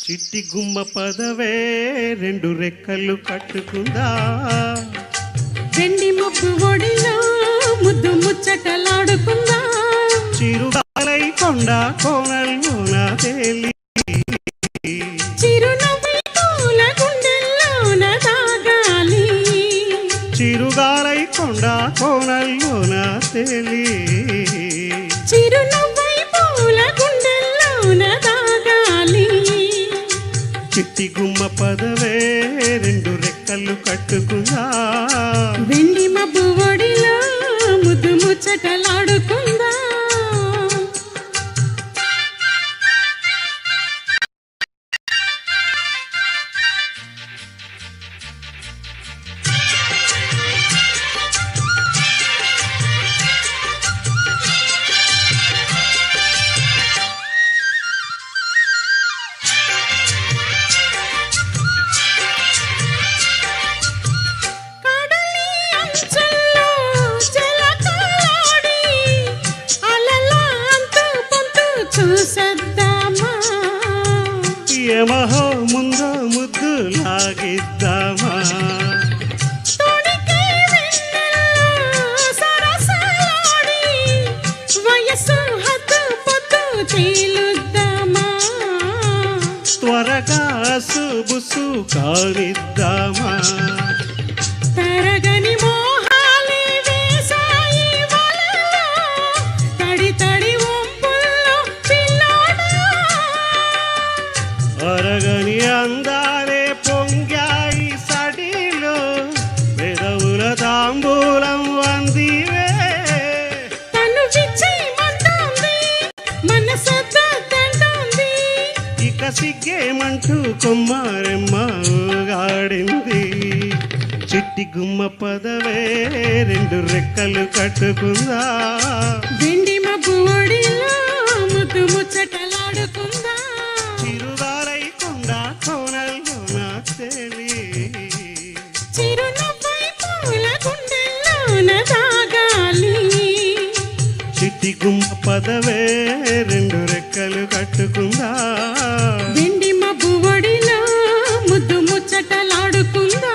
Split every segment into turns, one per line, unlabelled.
చిట్టి గుమ్మ పదవే రెండు రెక్కలు కట్టుకుందా,
వెండి మబ్బు ఒడిలో ముద్దు ముచ్చటలాడుకుందా,
చిరుగాలై కొండ కోనల్లోన తేలి,
చిరునవ్వు పూల గుండెల్లోన తాగాలి,
చిరుగాలై కొండ కోనల్లోన తేలి,
చిరునవ్వు పూల గుండెల్లోన తాగాలి.
చిట్టి గుమ్మ పదవే రెండు రెక్కలు కట్టుకుందా,
వెండి మబ్బు ఒడిలో ముద్దు ముచ్చటలాడుకుందా.
యమహో ముందు ముద్దు లాగిద్దామా,
వయసు హద్దు పొద్దు తేలుద్దామా,
త్వరగా సుబుసు కానిద్దామా,
తరగని మోహాలే వేసాయి వలలో, తడి తడి ఒంపుల్లో పిల్లోడా,
అరగని అందాలే పొంగాయి సడిలో, పెదవుల తాంబూలం వందివే,
తను విచ్చేయమంటోంది మనసొద్దు తంటోంది,
ఇక సిగ్గేమంటూ కొమ్మారెమ్మ గాడింది. చిట్టి గుమ్మ పదవే రెండు రెక్కలు కట్టుకుందా,
వెండి మబ్బు ఒడిలో ముద్దు ముచ్చటలాడుకుందా,
చిరుగాలై కొండ కోనల్లోన తేలి,
చిరునవ్వై పూల గుండెల్లోన తాగాలి.
చిట్టి గుమ్మ పదవే రెండు రెక్కలు కట్టుకుందా,
వెండి మబ్బు ఒడిలో ముద్దు ముచ్చటలాడుకుందా.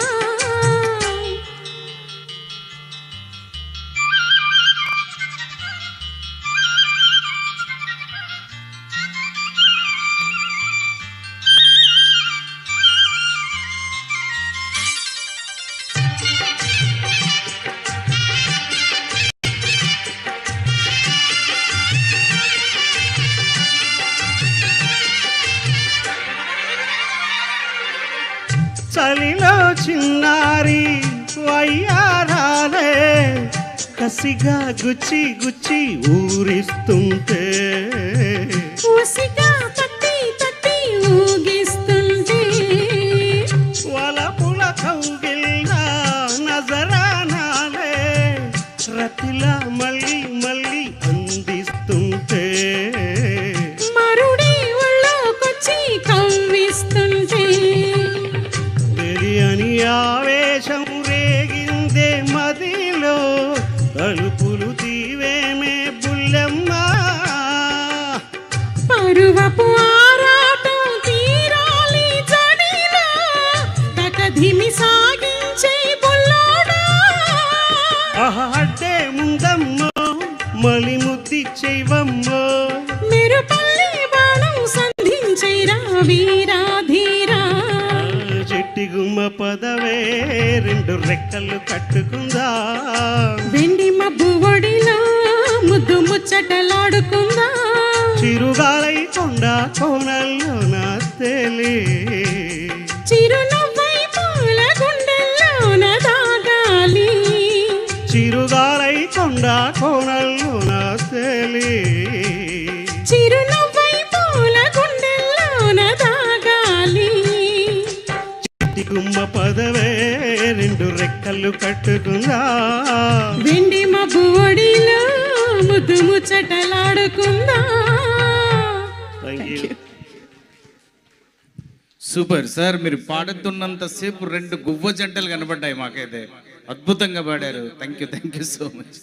చలిలో చిన్నారి వయ్యారాలే కసిగా గుచ్చి గుచ్చి ఊరిస్తుంటే,
ఉసిగా తట్టి తట్టి ఊగిస్తుంటే,
వలపుల కౌగిల్లా నజరానాలే రతిలా మళ్ళీ మళ్ళీ అందిస్తుంటే,
మరుడి ఒళ్ళోకొచ్చి కవ్విస్తుంటే,
తెలియని ఆవేశం రేగిందే మదిలో, తలుపులు తీవేమే బుల్లెమ్మ,
పరువపు ఆరాటం తీరాలి జడిలో, తకధిమి సాగించే బుల్లోడా,
అడ్డే ముందమ్మో మలి ముద్దిచ్చేవమ్మో,
మెరుపల్లి బాణం సంధించైరా వీరాధీరా,
చెట్టి గుమ్మ పదవే రెండు రెక్కలు కట్టుకుందా,
వెండి మబ్బు ఒడిలో ముద్దు ముచ్చటలాడుకుందా,
చిరుగాలై కొండ కోనల్లోన తేలి,
చిరునవ్వై పూల గుండెల్లోన తాగాలి,
చిరుగాలై కొండ కోనల్లోన తేలి,
చిరునవ్వై పూల గుండెల్లోన తాగాలి.
చిట్టి గుమ్మ పదవే రెండు రెక్కలు కట్టుకుందా,
వెండి మబ్బు ఒడిలో ముద్దు ముచ్చటలాడుకుందా.
సూపర్ సార్, మీరు పాడుతున్నంతసేపు రెండు గువ్వ జంటలు కనబడ్డాయి మాకైతే. అద్భుతంగా పాడారు. Thank you so much.